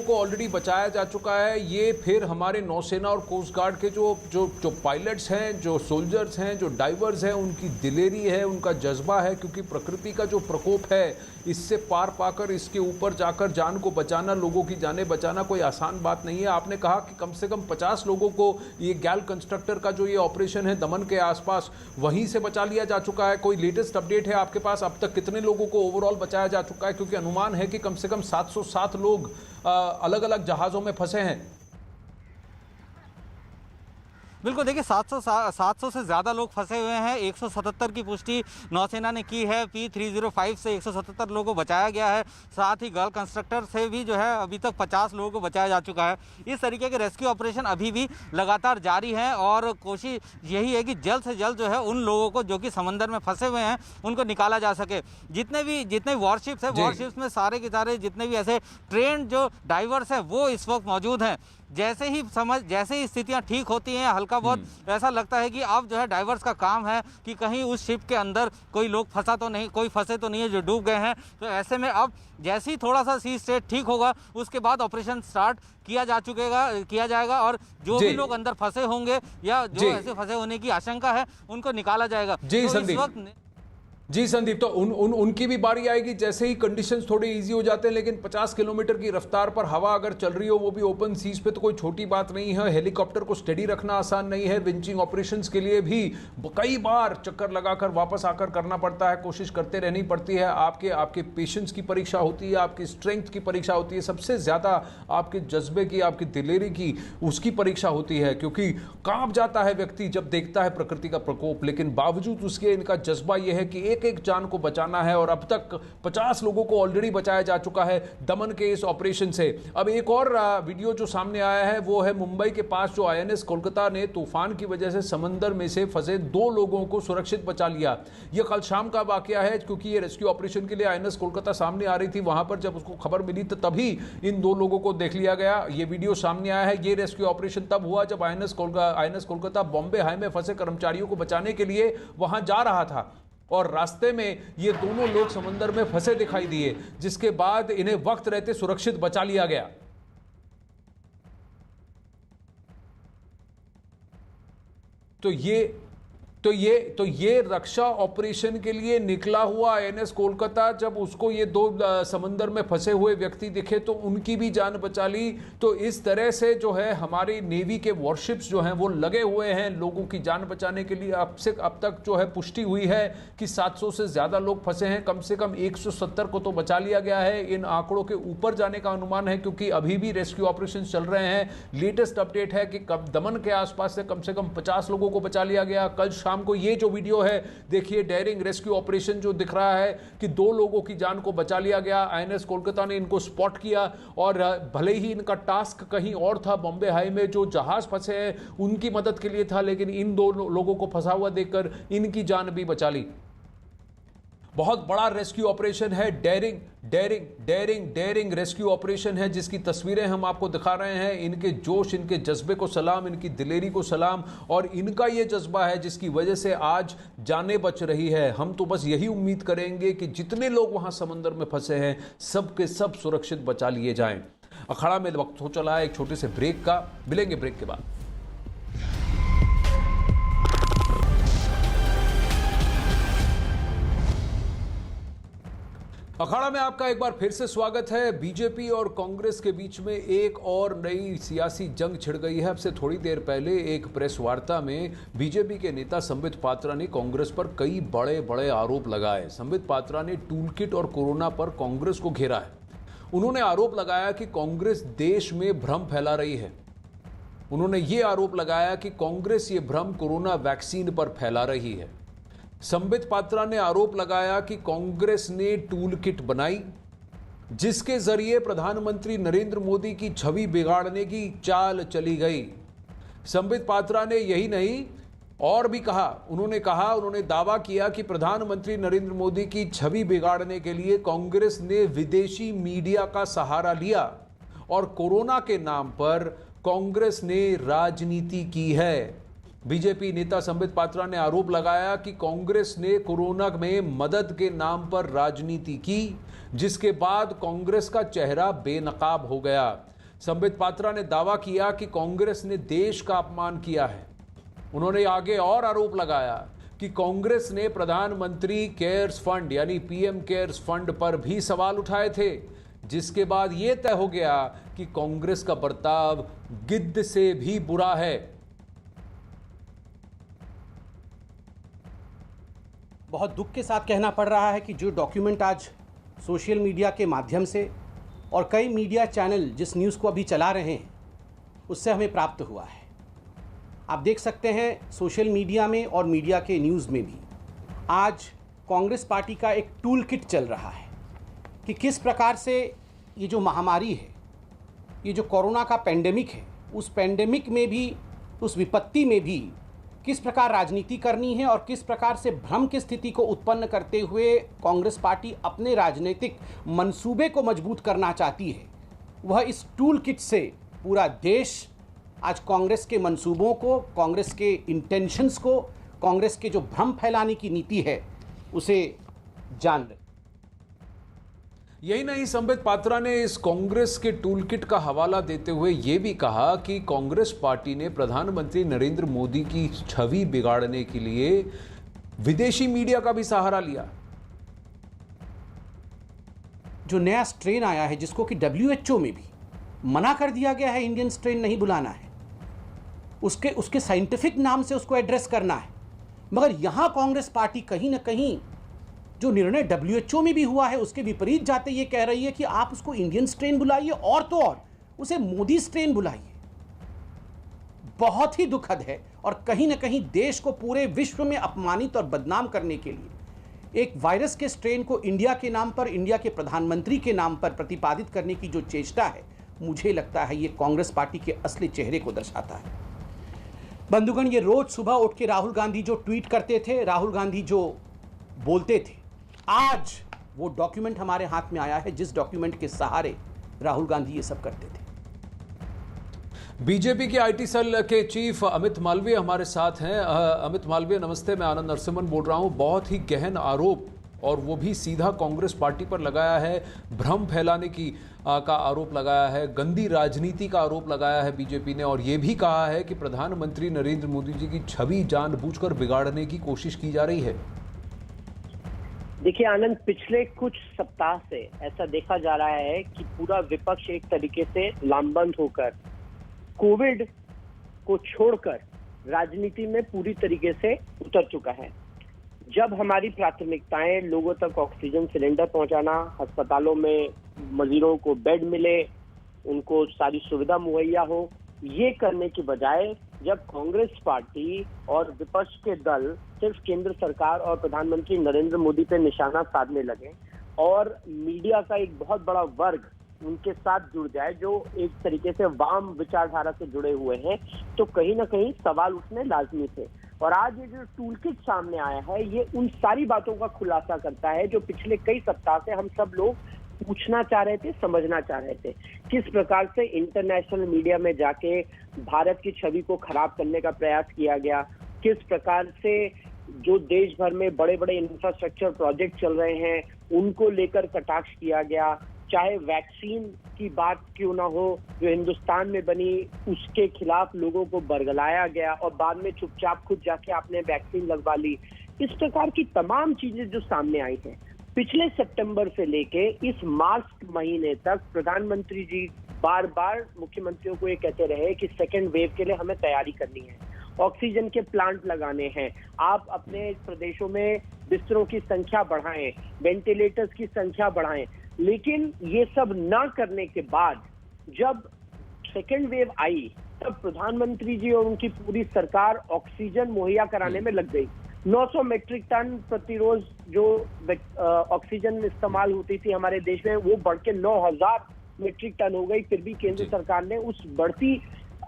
Speaker 1: को ऑलरेडी बचाया जा चुका है। ये फिर हमारे नौसेना और कोस्ट गार्ड के जो पायलट्स हैं, जो सोल्जर्स हैं, जो डाइवर्स हैं, उनकी दिलेरी है, उनका जज्बा है, क्योंकि प्रकृति का जो प्रकोप है इससे पार पाकर इसके ऊपर जाकर जान को बचाना, लोगों की जानें बचाना कोई आसान बात नहीं है। आपने कहा कि कम से कम 50 लोगों को ये गैल कंस्ट्रक्टर का जो ये ऑपरेशन है दमन के आसपास, वहीं से बचा लिया जा चुका है। कोई लेटेस्ट अपडेट है आपके पास, अब तक कितने लोगों को ओवरऑल बचाया जा चुका है? क्योंकि अनुमान है कि कम से कम 707 लोग अलग अलग जहाज़ों में फंसे हैं।
Speaker 3: बिल्कुल, देखिए 700 से ज़्यादा लोग फंसे हुए हैं। 177 की पुष्टि नौसेना ने की है। P305 से 177 लोगों को बचाया गया है। साथ ही गल कंस्ट्रक्टर से भी जो है अभी तक 50 लोगों को बचाया जा चुका है। इस तरीके के रेस्क्यू ऑपरेशन अभी भी लगातार जारी हैं और कोशिश यही है कि जल्द से जल्द जो है उन लोगों को जो कि समंदर में फंसे हुए हैं उनको निकाला जा सके। जितने वॉरशिप्स हैं, वॉरशिप्स में सारे के सारे जितने भी ऐसे ट्रेंड जो डाइवर्स हैं वो इस वक्त मौजूद हैं। जैसे ही स्थितियां ठीक होती हैं, हल्का बहुत ऐसा लगता है कि अब जो है डाइवर्स का काम है कि कहीं उस शिप के अंदर कोई लोग कोई फंसे तो नहीं है जो डूब गए हैं। तो ऐसे में अब जैसे ही थोड़ा सा सी स्टेट ठीक होगा उसके बाद ऑपरेशन स्टार्ट किया जाएगा और जो भी लोग अंदर फंसे होंगे या जो ऐसे फंसे होने की आशंका है उनको निकाला जाएगा।
Speaker 1: जी संदीप, तो उनकी भी बारी आएगी जैसे ही कंडीशंस थोड़े इजी हो जाते हैं। लेकिन 50 किलोमीटर की रफ्तार पर हवा अगर चल रही हो, वो भी ओपन सीज पे, तो कोई छोटी बात नहीं है। हेलीकॉप्टर को स्टेडी रखना आसान नहीं है। विंचिंग ऑपरेशंस के लिए भी कई बार चक्कर लगाकर वापस आकर करना पड़ता है, कोशिश करते रहनी पड़ती है। आपके पेशेंस की परीक्षा होती है, आपकी स्ट्रेंथ की परीक्षा होती है, सबसे ज्यादा आपके जज्बे की, आपकी दिलेरी की, उसकी परीक्षा होती है। क्योंकि कांप जाता है व्यक्ति जब देखता है प्रकृति का प्रकोप, लेकिन बावजूद उसके इनका जज्बा यह है कि एक जान को बचाना है। और अब तक 50 लोगों को ऑलरेडी बचाया जा चुका है दमन के इस ऑपरेशन से। अब एक और वीडियो जो सामने आया है वो है मुंबई के पास जो INS कोलकाता ने तूफान की वजह से समंदर में से फंसे 2 लोगों को सुरक्षित बचा लिया। यह कल शाम का वाकया है, क्योंकि ये रेस्क्यू ऑपरेशन के लिए INS कोलकाता सामने आ रही थी। वहां पर जब उसको खबर मिली तो तभी इन 2 लोगों को देख लिया गया। ये वीडियो सामने आया है। ये रेस्क्यू ऑपरेशन तब हुआ जब INS कोलकाता बॉम्बे हाई में फंसे कर्मचारियों को बचाने के लिए वहां जा रहा था और रास्ते में ये दोनों लोग समंदर में फंसे दिखाई दिए, जिसके बाद इन्हें वक्त रहते सुरक्षित बचा लिया गया। तो ये रक्षा ऑपरेशन के लिए निकला हुआ INS कोलकाता, जब उसको ये 2 समंदर में फंसे हुए व्यक्ति दिखे तो उनकी भी जान बचा ली। तो इस तरह से जो है हमारी नेवी के वॉरशिप्स जो हैं वो लगे हुए हैं लोगों की जान बचाने के लिए। अब तक जो है पुष्टि हुई है कि 700 से ज्यादा लोग फंसे हैं। कम से कम 170 को तो बचा लिया गया है। इन आंकड़ों के ऊपर जाने का अनुमान है, क्योंकि अभी भी रेस्क्यू ऑपरेशन चल रहे हैं। लेटेस्ट अपडेट है कि दमन के आसपास से कम 50 लोगों को बचा लिया गया। कल शाम को ये जो वीडियो है देखिए, डेयरिंग रेस्क्यू ऑपरेशन जो दिख रहा है कि 2 लोगों की जान को बचा लिया गया। INS कोलकाता ने इनको स्पॉट किया और भले ही इनका टास्क कहीं और था, बॉम्बे हाई में जो जहाज फंसे हैं उनकी मदद के लिए था, लेकिन इन 2 लोगों को फंसा हुआ देखकर इनकी जान भी बचा ली। बहुत बड़ा रेस्क्यू ऑपरेशन है, डेयरिंग रेस्क्यू ऑपरेशन है, जिसकी तस्वीरें हम आपको दिखा रहे हैं। इनके जोश, इनके जज्बे को सलाम, इनकी दिलेरी को सलाम, और इनका ये जज्बा है जिसकी वजह से आज जानें बच रही है। हम तो बस यही उम्मीद करेंगे कि जितने लोग वहां समंदर में फंसे हैं सब के सब सुरक्षित बचा लिए जाएं। अखाड़ा में वक्त हो चला है एक छोटे से ब्रेक का, मिलेंगे ब्रेक के बाद। अखाड़ा में आपका एक बार फिर से स्वागत है। बीजेपी और कांग्रेस के बीच में एक और नई सियासी जंग छिड़ गई है। अब से थोड़ी देर पहले एक प्रेस वार्ता में बीजेपी के नेता संबित पात्रा ने कांग्रेस पर कई बड़े आरोप लगाए। संबित पात्रा ने टूल किट और कोरोना पर कांग्रेस को घेरा है। उन्होंने आरोप लगाया कि कांग्रेस देश में भ्रम फैला रही है। उन्होंने ये आरोप लगाया कि कांग्रेस ये भ्रम कोरोना वैक्सीन पर फैला रही है। संबित पात्रा ने आरोप लगाया कि कांग्रेस ने टूल किट बनाई जिसके जरिए प्रधानमंत्री नरेंद्र मोदी की छवि बिगाड़ने की चाल चली गई। संबित पात्रा ने यही नहीं और भी कहा, उन्होंने दावा किया कि प्रधानमंत्री नरेंद्र मोदी की छवि बिगाड़ने के लिए कांग्रेस ने विदेशी मीडिया का सहारा लिया और कोरोना के नाम पर कांग्रेस ने राजनीति की है। बीजेपी नेता संबित पात्रा ने आरोप लगाया कि कांग्रेस ने कोरोना में मदद के नाम पर राजनीति की जिसके बाद कांग्रेस का चेहरा बेनकाब हो गया। संबित पात्रा ने दावा किया कि कांग्रेस ने देश का अपमान किया है। उन्होंने आगे और आरोप लगाया कि कांग्रेस ने प्रधानमंत्री केयर्स फंड यानी पीएम केयर्स फंड पर भी सवाल उठाए थे जिसके बाद यह तय हो गया कि कांग्रेस का बर्ताव गिद्ध से भी बुरा है।
Speaker 5: बहुत दुख के साथ कहना पड़ रहा है कि जो डॉक्यूमेंट आज सोशल मीडिया के माध्यम से और कई मीडिया चैनल जिस न्यूज़ को अभी चला रहे हैं उससे हमें प्राप्त हुआ है। आप देख सकते हैं सोशल मीडिया में और मीडिया के न्यूज़ में भी आज कांग्रेस पार्टी का एक टूल किट चल रहा है कि किस प्रकार से ये जो महामारी है, ये जो कोरोना का पेंडेमिक है, उस पेंडेमिक में भी, उस विपत्ति में भी किस प्रकार राजनीति करनी है और किस प्रकार से भ्रम की स्थिति को उत्पन्न करते हुए कांग्रेस पार्टी अपने राजनीतिक मंसूबे को मजबूत करना चाहती है। वह इस टूल किट से पूरा देश आज कांग्रेस के मंसूबों को, कांग्रेस के इंटेंशंस को, कांग्रेस के जो भ्रम फैलाने की नीति है उसे जान ले।
Speaker 1: यही नहीं, संबित पात्रा ने इस कांग्रेस के टूलकिट का हवाला देते हुए यह भी कहा कि कांग्रेस पार्टी ने प्रधानमंत्री नरेंद्र मोदी की छवि बिगाड़ने के लिए विदेशी मीडिया का भी सहारा लिया।
Speaker 5: जो नया स्ट्रेन आया है जिसको कि WHO में भी मना कर दिया गया है, इंडियन स्ट्रेन नहीं बुलाना है, उसके साइंटिफिक नाम से उसको एड्रेस करना है, मगर यहां कांग्रेस पार्टी कहीं ना कहीं जो निर्णय WHO में भी हुआ है उसके विपरीत जाते ये कह रही है कि आप उसको इंडियन स्ट्रेन बुलाइए और तो और उसे मोदी स्ट्रेन बुलाइए। बहुत ही दुखद है और कहीं ना कहीं देश को पूरे विश्व में अपमानित और बदनाम करने के लिए एक वायरस के स्ट्रेन को इंडिया के नाम पर, इंडिया के प्रधानमंत्री के नाम पर प्रतिपादित करने की जो चेष्टा है, मुझे लगता है ये कांग्रेस पार्टी के असली चेहरे को दर्शाता है। बंधुगण, ये रोज सुबह उठ के राहुल गांधी जो ट्वीट करते थे, राहुल गांधी जो बोलते थे, आज वो डॉक्यूमेंट हमारे हाथ में आया है जिस डॉक्यूमेंट के सहारे राहुल गांधी ये सब करते थे।
Speaker 1: बीजेपी के आईटी सेल के चीफ अमित मालवीय हमारे साथ हैं। अमित मालवीय, नमस्ते। मैं आनंद नरसिम्हन बोल रहा हूं। बहुत ही गहन आरोप और वो भी सीधा कांग्रेस पार्टी पर लगाया है, भ्रम फैलाने की का आरोप लगाया है, गंदी राजनीति का आरोप लगाया है बीजेपी ने, और ये भी कहा है कि प्रधानमंत्री नरेंद्र मोदी जी की छवि जानबूझकर बिगाड़ने की कोशिश की जा रही है।
Speaker 6: देखिए आनंद, पिछले कुछ सप्ताह से ऐसा देखा जा रहा है कि पूरा विपक्ष एक तरीके से लामबंद होकर कोविड को छोड़कर राजनीति में पूरी तरीके से उतर चुका है। जब हमारी प्राथमिकताएं लोगों तक ऑक्सीजन सिलेंडर पहुंचाना, अस्पतालों में मरीजों को बेड मिले, उनको सारी सुविधा मुहैया हो, ये करने की बजाय जब कांग्रेस पार्टी और विपक्ष के दल सिर्फ केंद्र सरकार और प्रधानमंत्री नरेंद्र मोदी पे निशाना साधने लगे और मीडिया का एक बहुत बड़ा वर्ग उनके साथ जुड़ जाए जो एक तरीके से वाम विचारधारा से जुड़े हुए हैं, तो कहीं ना कहीं सवाल उठने लाजमी थे। और आज ये जो टूलकिट सामने आया है, ये उन सारी बातों का खुलासा करता है जो पिछले कई सप्ताह से हम सब लोग पूछना चाह रहे थे, समझना चाह रहे थे। किस प्रकार से इंटरनेशनल मीडिया में जाके भारत की छवि को खराब करने का प्रयास किया गया, किस प्रकार से जो देश भर में बड़े बड़े इंफ्रास्ट्रक्चर प्रोजेक्ट चल रहे हैं उनको लेकर कटाक्ष किया गया, चाहे वैक्सीन की बात क्यों ना हो जो हिंदुस्तान में बनी उसके खिलाफ लोगों को बरगलाया गया और बाद में चुपचाप खुद जाके आपने वैक्सीन लगवा ली। इस प्रकार की तमाम चीजें जो सामने आई हैं, पिछले सितंबर से लेके इस मार्च महीने तक प्रधानमंत्री जी बार बार मुख्यमंत्रियों को ये कहते रहे कि सेकेंड वेव के लिए हमें तैयारी करनी है, ऑक्सीजन के प्लांट लगाने हैं, आप अपने प्रदेशों में बिस्तरों की संख्या बढ़ाएं, वेंटिलेटर्स की संख्या बढ़ाएं। लेकिन ये सब ना करने के बाद जब सेकेंड वेव आई तब प्रधानमंत्री जी और उनकी पूरी सरकार ऑक्सीजन मुहैया कराने में लग गई। 900 मैट्रिक टन प्रतिरोज जो ऑक्सीजन इस्तेमाल होती थी हमारे देश में, वो बढ़ के 9000 मैट्रिक टन हो गई। फिर भी केंद्र सरकार ने उस बढ़ती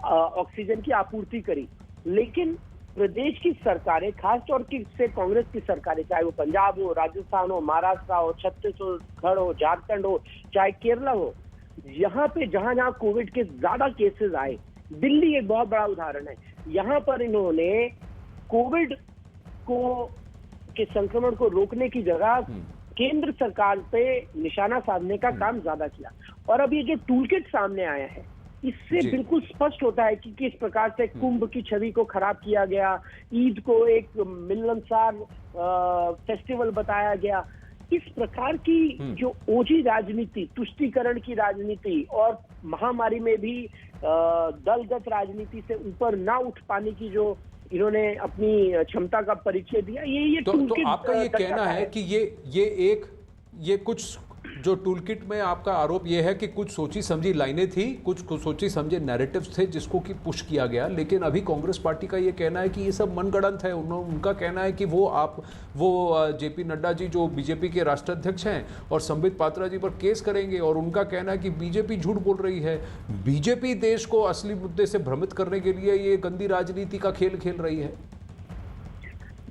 Speaker 6: ऑक्सीजन की आपूर्ति करी। लेकिन प्रदेश की सरकारें, खासतौर से कांग्रेस की सरकारें, चाहे वो पंजाब हो, राजस्थान हो, महाराष्ट्र हो, छत्तीसगढ़ हो, झारखंड हो, चाहे केरला हो, यहाँ पे जहां जहां कोविड के ज्यादा केसेस आए, दिल्ली एक बहुत बड़ा उदाहरण है, यहाँ पर इन्होंने कोविड के संक्रमण को रोकने की जगह केंद्र सरकार पे निशाना साधने का काम ज्यादा किया। और अब ये जो टूलकिट सामने आया है, इससे बिल्कुल स्पष्ट होता है कि किस प्रकार से कुंभ की छवि को खराब किया गया, ईद को एक मिलनसार फेस्टिवल बताया गया। इस प्रकार की जो ओझी राजनीति, तुष्टीकरण की राजनीति और महामारी में भी दलगत राजनीति से ऊपर ना उठ पाने की जो इन्होंने अपनी क्षमता का परिचय दिया, ये
Speaker 1: तो आपका ये कहना है कि ये कुछ जो टूलकिट में आपका आरोप ये है कि कुछ सोची समझी लाइनें थी, कुछ सोची समझे नैरेटिव्स थे जिसको कि पुश किया गया, लेकिन अभी कांग्रेस पार्टी का ये कहना है कि ये सब मनगढ़ंत है। उनका कहना है कि वो जेपी नड्डा जी जो बीजेपी के राष्ट्राध्यक्ष हैं और संबित पात्रा जी पर केस करेंगे, और उनका कहना है कि बीजेपी झूठ बोल रही है, बीजेपी देश को असली मुद्दे से भ्रमित करने के लिए ये गंदी राजनीति का खेल खेल रही है।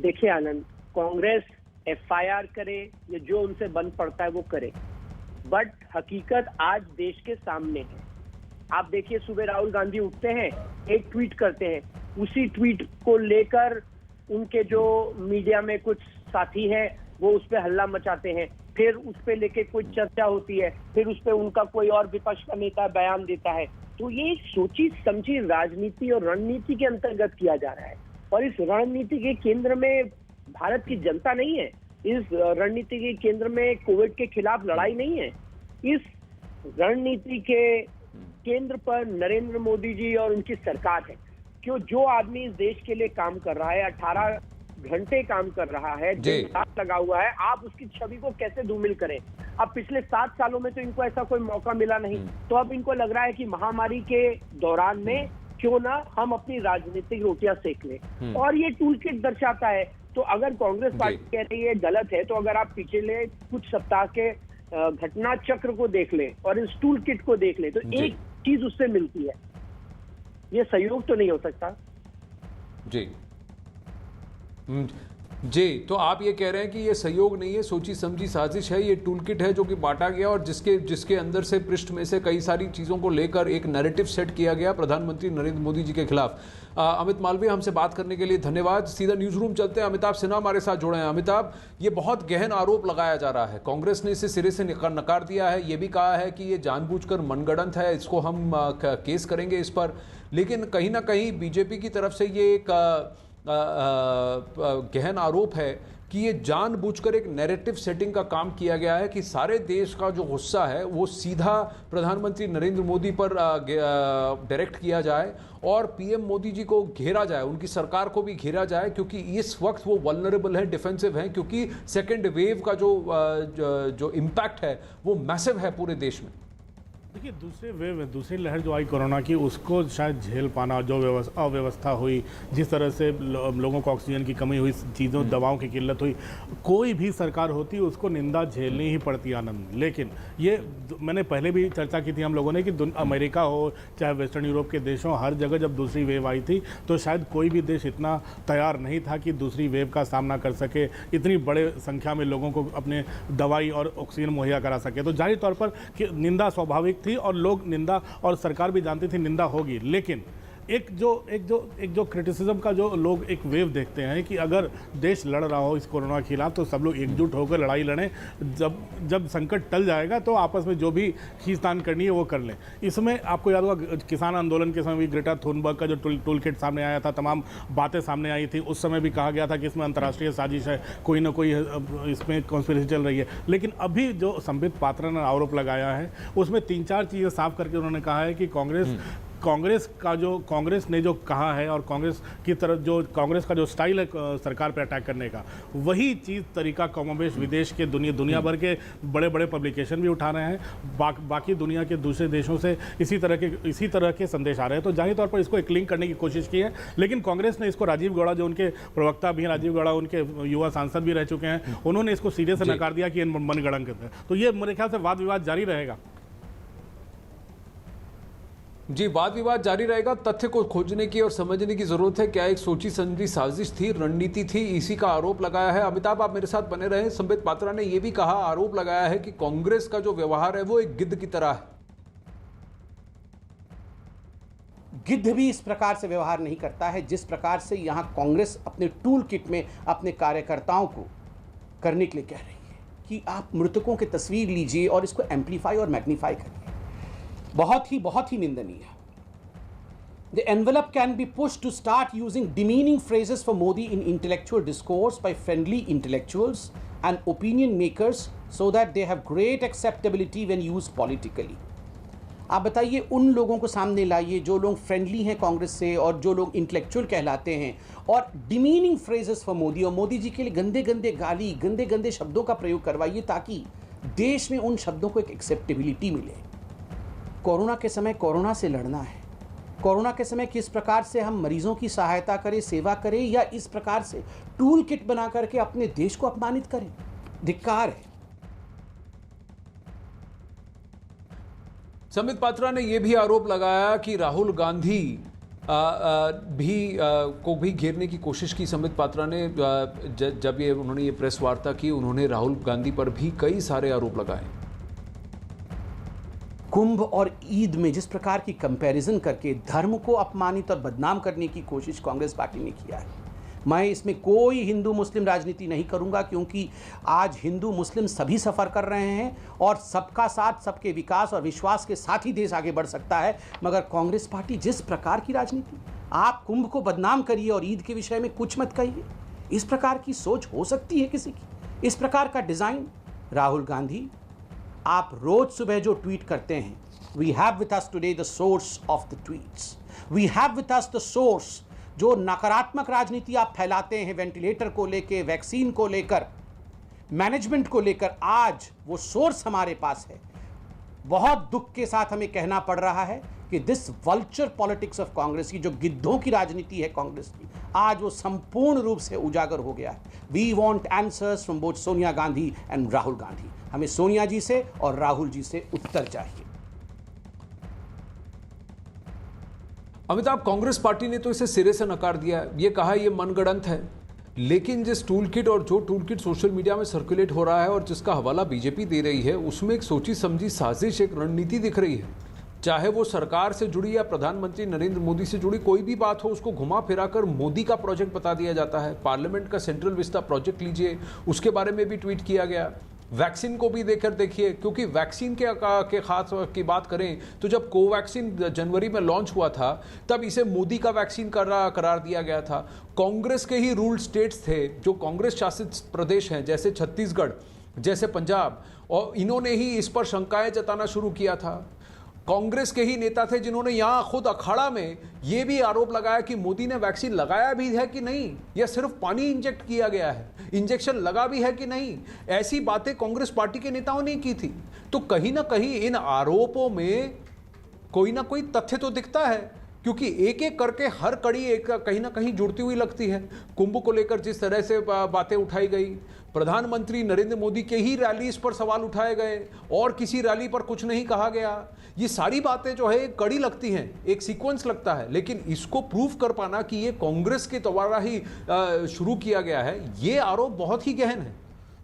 Speaker 6: देखिए आनंद, कांग्रेस एफआईआर करे या जो उनसे बन पड़ता है वो करे, बट हकीकत आज देश के सामने है। आप देखिए, सुबह राहुल गांधी उठते हैं, एक ट्वीट करते हैं, उसी ट्वीट को लेकर उनके जो मीडिया में कुछ साथी हैं वो उस पर हल्ला मचाते हैं, फिर उस पे लेके कोई चर्चा होती है, फिर उस पे उनका कोई और विपक्ष का नेता बयान देता है। तो ये सोची समझी राजनीति और रणनीति के अंतर्गत किया जा रहा है, और इस रणनीति के केंद्र में भारत की जनता नहीं है। इस रणनीति के केंद्र में कोविड के खिलाफ लड़ाई नहीं है। इस रणनीति के केंद्र पर नरेंद्र मोदी जी और उनकी सरकार है। क्यों, जो आदमी इस देश के लिए काम कर रहा है, 18 घंटे काम कर रहा है, दिन रात लगा हुआ है, आप उसकी छवि को कैसे धूमिल करें? अब पिछले 7 सालों में तो इनको ऐसा कोई मौका मिला नहीं, तो अब इनको लग रहा है कि महामारी के दौरान में क्यों ना हम अपनी राजनीतिक रोटियां सेक लें, और ये टूलकिट दर्शाता है। तो अगर कांग्रेस पार्टी कह रही है गलत है, तो अगर आप पिछले कुछ सप्ताह के घटना चक्र को देख लें और इस टूलकिट को देख लें, तो एक चीज उससे मिलती है, ये सहयोग तो नहीं हो सकता। जी, तो आप ये कह रहे हैं कि ये सहयोग नहीं है, सोची समझी साजिश है, ये टूलकिट है जो कि बांटा गया और जिसके अंदर से पृष्ठ में से कई सारी चीज़ों को लेकर एक नैरेटिव सेट किया गया प्रधानमंत्री नरेंद्र मोदी जी के खिलाफ। अमित मालवीय, हमसे बात करने के लिए धन्यवाद। सीधा न्यूज़ रूम चलते हैं, अमिताभ सिन्हा हमारे साथ जुड़े हैं। अमिताभ, ये बहुत गहन आरोप लगाया जा रहा है, कांग्रेस ने इसे सिरे से नकार दिया है, ये भी कहा है कि ये जानबूझकर मनगढ़ंत है, इसको हम केस करेंगे इस पर, लेकिन कहीं ना कहीं बीजेपी की तरफ से ये एक गहन आरोप है कि ये जानबूझकर एक नैरेटिव सेटिंग का काम किया गया है कि सारे देश का जो गुस्सा है वो सीधा प्रधानमंत्री नरेंद्र मोदी पर डायरेक्ट किया जाए और पीएम मोदी जी को घेरा जाए, उनकी सरकार को भी घेरा जाए, क्योंकि इस वक्त वो वल्नरेबल है, डिफेंसिव है, क्योंकि सेकेंड वेव का जो इम्पैक्ट है वो मैसिव है पूरे देश में।
Speaker 7: देखिए, दूसरी लहर जो आई कोरोना की, उसको शायद झेल पाना, जो अव्यवस्था हुई, जिस तरह से लोगों को ऑक्सीजन की कमी हुई, चीज़ों दवाओं की किल्लत हुई, कोई भी सरकार होती उसको निंदा झेलनी ही पड़ती आनंद। लेकिन ये मैंने पहले भी चर्चा की थी हम लोगों ने कि अमेरिका हो चाहे वेस्टर्न यूरोप के देश हों, हर जगह जब दूसरी वेव आई थी तो शायद कोई भी देश इतना तैयार नहीं था कि दूसरी वेव का सामना कर सके, इतनी बड़े संख्या में लोगों को अपने दवाई और ऑक्सीजन मुहैया करा सके। तो जाहिर तौर पर कि निंदा स्वाभाविक थी और लोग निंदा, और सरकार भी जानती थी निंदा होगी, लेकिन एक जो क्रिटिसिज्म का जो लोग एक वेव देखते हैं कि अगर देश लड़ रहा हो इस कोरोना के खिलाफ तो सब लोग एकजुट होकर लड़ाई लड़ें, जब संकट टल जाएगा तो आपस में जो भी खींचतान करनी है वो कर लें। इसमें आपको याद होगा किसान आंदोलन के समय भी ग्रेटा थुनबर्ग का जो टूल किट सामने आया था, तमाम बातें सामने आई थी, उस समय भी कहा गया था कि इसमें अंतर्राष्ट्रीय साजिश है, कोई ना कोई इसमें कॉन्स्पिरेसी चल रही है। लेकिन अभी जो संबित पात्रा ने आरोप लगाया है उसमें 3-4 चीज़ें साफ करके उन्होंने कहा है कि कांग्रेस कांग्रेस ने जो कहा है और कांग्रेस की तरफ जो कांग्रेस का जो स्टाइल है सरकार पे अटैक करने का, वही चीज़ तरीका कमोबेश विदेश के दुनिया भर के बड़े बड़े पब्लिकेशन भी उठा रहे हैं। बाकी दुनिया के दूसरे देशों से इसी तरह के संदेश आ रहे हैं। तो जाहिर तौर पर इसको एक लिंक करने की कोशिश की है, लेकिन कांग्रेस ने इसको, राजीव गौड़ा जो उनके प्रवक्ता भी हैं, राजीव गौड़ा उनके युवा सांसद भी रह चुके हैं, उन्होंने इसको सीधे से नकार दिया कि मनगढ़ंत है। तो ये मेरे ख्याल से वाद विवाद जारी रहेगा।
Speaker 1: जी, वाद विवाद जारी रहेगा। तथ्य को खोजने की और समझने की जरूरत है। क्या एक सोची समझी साजिश थी, रणनीति थी, इसी का आरोप लगाया है। अमिताभ, आप मेरे साथ बने रहे। संबित पात्रा ने यह भी कहा, आरोप लगाया है कि कांग्रेस का जो व्यवहार है वो एक गिद्ध की तरह है।
Speaker 5: गिद्ध भी इस प्रकार से व्यवहार नहीं करता है जिस प्रकार से यहां कांग्रेस अपने टूल किट में अपने कार्यकर्ताओं को करने के लिए कह रही है कि आप मृतकों की तस्वीर लीजिए और इसको एम्पलीफाई और मैग्नीफाई करिए। बहुत ही निंदनीय है। The envelope can be pushed to start using demeaning phrases for Modi in intellectual discourse by friendly intellectuals and opinion makers so that they have great acceptability when used politically. आप बताइए, उन लोगों को सामने लाइए जो लोग फ्रेंडली हैं कांग्रेस से और जो लोग इंटेलेक्चुअल कहलाते हैं, और डिमीनिंग फ्रेजेस फॉर मोदी और मोदी जी के लिए गंदे गंदे गाली, गंदे गंदे शब्दों का प्रयोग करवाइए ताकि देश में उन शब्दों को एक एक्सेप्टेबिलिटी मिले। कोरोना के समय कोरोना से लड़ना है। कोरोना के समय किस प्रकार से हम मरीजों की सहायता करें, सेवा करें, या इस प्रकार से टूल किट बना करके अपने देश को अपमानित करें, धिक्कार है।
Speaker 1: संबित पात्रा ने यह भी आरोप लगाया कि राहुल गांधी को भी घेरने की कोशिश की। संबित पात्रा ने जब उन्होंने ये प्रेस वार्ता की, उन्होंने राहुल गांधी पर भी कई सारे आरोप लगाए।
Speaker 5: कुंभ और ईद में जिस प्रकार की कंपैरिजन करके धर्म को अपमानित और बदनाम करने की कोशिश कांग्रेस पार्टी ने किया है। मैं इसमें कोई हिंदू मुस्लिम राजनीति नहीं करूंगा, क्योंकि आज हिंदू मुस्लिम सभी सफ़र कर रहे हैं और सबका साथ, सबके विकास और विश्वास के साथ ही देश आगे बढ़ सकता है। मगर कांग्रेस पार्टी जिस प्रकार की राजनीति, आप कुंभ को बदनाम करिए और ईद के विषय में कुछ मत कहिए, इस प्रकार की सोच हो सकती है किसी की? इस प्रकार का डिज़ाइन? राहुल गांधी, आप रोज सुबह जो ट्वीट करते हैं, we have with us today the source of the tweets, we have with us the source, जो नकारात्मक राजनीति आप फैलाते हैं वेंटिलेटर को लेकर, वैक्सीन को लेकर, मैनेजमेंट को लेकर, आज वो सोर्स हमारे पास है। बहुत दुख के साथ हमें कहना पड़ रहा है कि this vulture politics of Congress की, जो गिद्धों की राजनीति है कांग्रेस की, आज वो संपूर्ण रूप से उजागर हो गया है। We want answers from both Sonia Gandhi and Rahul Gandhi. हमें सोनिया जी से और राहुल जी से उत्तर चाहिए।
Speaker 1: अमिताभ, कांग्रेस पार्टी ने तो इसे सिरे से नकार दिया है। ये कहा ये मनगढ़ंत है, लेकिन जिस टूल किट और जो टूल किट सोशल मीडिया में सर्कुलेट हो रहा है और जिसका हवाला बीजेपी दे रही है, उसमें एक सोची समझी साजिश, एक रणनीति दिख रही है। चाहे वो सरकार से जुड़ी या प्रधानमंत्री नरेंद्र मोदी से जुड़ी कोई भी बात हो, उसको घुमा फिरा कर मोदी का प्रोजेक्ट बता दिया जाता है। पार्लियामेंट का सेंट्रल विस्टा प्रोजेक्ट लीजिए, उसके बारे में भी ट्वीट किया गया। वैक्सीन को भी देखकर देखिए, क्योंकि वैक्सीन के खास की बात करें तो जब कोवैक्सीन जनवरी में लॉन्च हुआ था, तब इसे मोदी का वैक्सीन करार दिया गया था। कांग्रेस के ही रूल्ड स्टेट्स थे, जो कांग्रेस शासित प्रदेश हैं, जैसे छत्तीसगढ़, जैसे पंजाब, और इन्होंने ही इस पर शंकाएं जताना शुरू किया था। कांग्रेस के ही नेता थे जिन्होंने यहां खुद अखाड़ा में यह भी आरोप लगाया कि मोदी ने वैक्सीन लगाया भी है कि नहीं, या सिर्फ पानी इंजेक्ट किया गया है, इंजेक्शन लगा भी है कि नहीं। ऐसी बातें कांग्रेस पार्टी के नेताओं ने की थी। तो कहीं ना कहीं इन आरोपों में कोई ना कोई तथ्य तो दिखता है, क्योंकि एक एक करके हर कड़ी एक कहीं ना कहीं जुड़ती हुई लगती है। कुंभ को लेकर जिस तरह से बातें उठाई गई, प्रधानमंत्री नरेंद्र मोदी के ही रैलीज पर सवाल उठाए गए और किसी रैली पर कुछ नहीं कहा गया, ये सारी बातें जो है एक कड़ी लगती हैं, एक सीक्वेंस लगता है। लेकिन इसको प्रूव कर पाना कि ये कांग्रेस के द्वारा ही शुरू किया गया है, ये आरोप बहुत ही गहन है।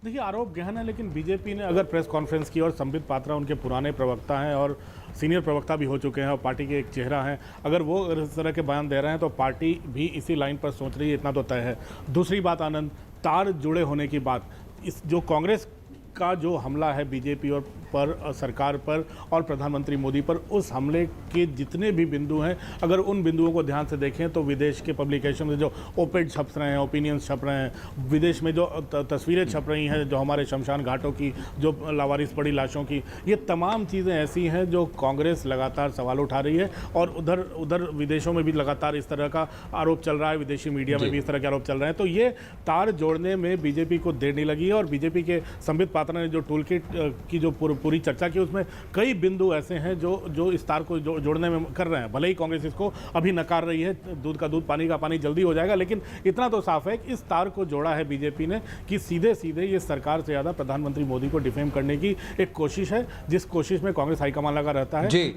Speaker 7: देखिए, आरोप गहन है, लेकिन बीजेपी ने अगर प्रेस कॉन्फ्रेंस की, और संबित पात्रा उनके पुराने प्रवक्ता हैं और सीनियर प्रवक्ता भी हो चुके हैं और पार्टी के एक चेहरा हैं, अगर वो इस तरह के बयान दे रहे हैं तो पार्टी भी इसी लाइन पर सोच रही है, इतना तो तय है। दूसरी बात आनंद, तार जुड़े होने की बात, इस जो कांग्रेस का जो हमला है बीजेपी और पर सरकार पर और प्रधानमंत्री मोदी पर, उस हमले के जितने भी बिंदु हैं, अगर उन बिंदुओं को ध्यान से देखें तो विदेश के पब्लिकेशन में जो ओपेड छप रहे हैं, ओपिनियंस छप रहे हैं, विदेश में जो तस्वीरें छप रही हैं जो हमारे शमशान घाटों की, जो लावारिस पड़ी लाशों की, ये तमाम चीज़ें ऐसी हैं जो कांग्रेस लगातार सवाल उठा रही है। और उधर विदेशों में भी लगातार इस तरह का आरोप चल रहा है, विदेशी मीडिया में भी इस तरह के आरोप चल रहे हैं। तो ये तार जोड़ने में बीजेपी को देर नहीं लगी है। और बीजेपी के संबित पात्रा ने जो टूल किट की जो पूरी चर्चा की, उसमें कई बिंदु ऐसे हैं जो इस तार को जोड़ने में कर रहे हैं। भले ही कांग्रेस इसको अभी नकार रही है, दूध का दूध पानी का पानी जल्दी हो जाएगा, लेकिन इतना तो साफ है कि इस तार को जोड़ा है बीजेपी ने कि सीधे सीधे ये सरकार से ज़्यादा प्रधानमंत्री मोदी को डिफेम करने की एक कोशिश है, जिस कोशिश में कांग्रेस हाईकमान लगा रहता है।
Speaker 1: जी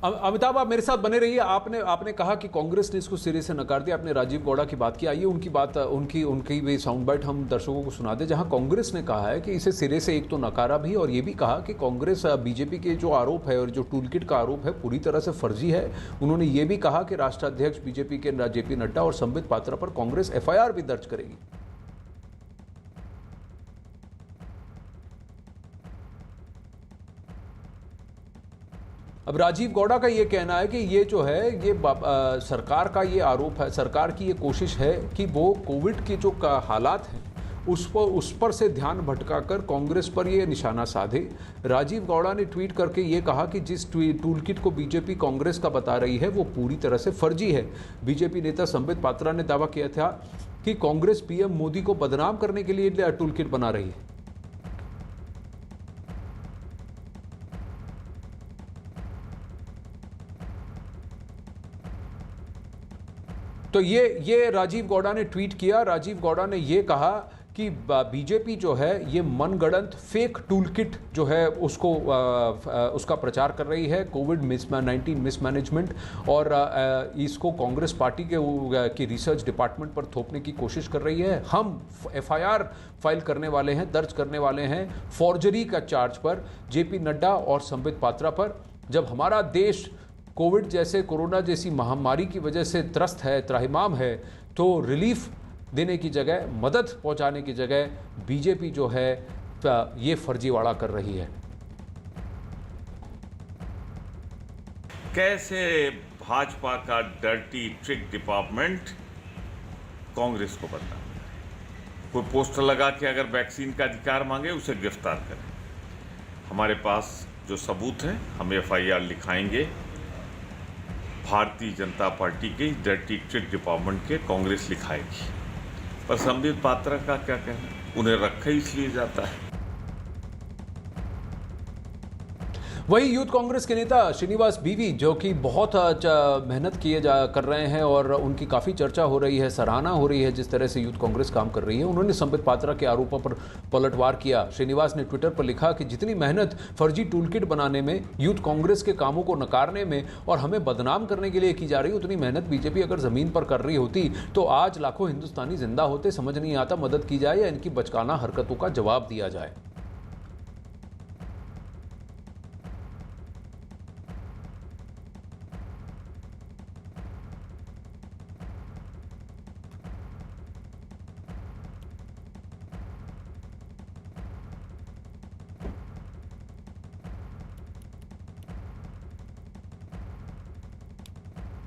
Speaker 1: अमिताभ, आप मेरे साथ बने रहिए। आपने कहा कि कांग्रेस ने इसको सिरे से नकार दिया। आपने राजीव गौड़ा की बात की, आइए उनकी भी साउंड बाइट हम दर्शकों को सुना दें, जहां कांग्रेस ने कहा है कि इसे सिरे से एक तो नकारा भी, और ये भी कहा कि कांग्रेस बीजेपी के जो आरोप है और जो टूलकिट का आरोप है पूरी तरह से फर्जी है। उन्होंने ये भी कहा कि राष्ट्राध्यक्ष बीजेपी के जेपी नड्डा और संबित पात्रा पर कांग्रेस FIR भी दर्ज करेगी। अब राजीव गौड़ा का ये कहना है कि ये जो है ये सरकार का ये आरोप है, सरकार की ये कोशिश है कि वो कोविड के जो हालात हैं उस पर से ध्यान भटकाकर कांग्रेस पर ये निशाना साधे। राजीव गौड़ा ने ट्वीट करके ये कहा कि जिस टूलकिट को बीजेपी कांग्रेस का बता रही है वो पूरी तरह से फर्जी है। बीजेपी नेता संबित पात्रा ने दावा किया था कि कांग्रेस PM मोदी को बदनाम करने के लिए टूलकिट बना रही है। तो ये राजीव गौड़ा ने ट्वीट किया। राजीव गौड़ा ने ये कहा कि बीजेपी जो है ये मनगढ़ंत फेक टूलकिट जो है उसका प्रचार कर रही है, कोविड-19 मिसमैनेजमेंट, और इसको कांग्रेस पार्टी की रिसर्च डिपार्टमेंट पर थोपने की कोशिश कर रही है। हम FIR फाइल करने वाले हैं, दर्ज करने वाले हैं फॉर्जरी का चार्ज पर जेपी नड्डा और संबित पात्रा पर। जब हमारा देश कोविड जैसे, कोरोना जैसी महामारी की वजह से त्रस्त है, त्राहिमाम है, तो रिलीफ देने की जगह, मदद पहुंचाने की जगह बीजेपी जो है ये फर्जीवाड़ा कर रही है।
Speaker 8: कैसे भाजपा का डर्टी ट्रिक डिपार्टमेंट कांग्रेस को बदला, कोई पोस्टर लगा के अगर वैक्सीन का अधिकार मांगे उसे गिरफ्तार करें। हमारे पास जो सबूत है हम FIR लिखाएंगे भारतीय जनता पार्टी के डर्टी ट्रिक डिपार्टमेंट के, कांग्रेस लिखाएगी। पर संबित पात्रा का क्या कहना, उन्हें रखा इसलिए जाता है।
Speaker 1: वही यूथ कांग्रेस के नेता श्रीनिवास बीवी जो कि बहुत मेहनत कर रहे हैं और उनकी काफ़ी चर्चा हो रही है, सराहना हो रही है जिस तरह से यूथ कांग्रेस काम कर रही है, उन्होंने संबित पात्रा के आरोपों पर पलटवार किया। श्रीनिवास ने ट्विटर पर लिखा कि जितनी मेहनत फर्जी टूलकिट बनाने में, यूथ कांग्रेस के कामों को नकारने में और हमें बदनाम करने के लिए की जा रही है, उतनी मेहनत बीजेपी अगर ज़मीन पर कर रही होती तो आज लाखों हिंदुस्तानी जिंदा होते। समझ नहीं आता मदद की जाए या इनकी बचकाना हरकतों का जवाब दिया जाए।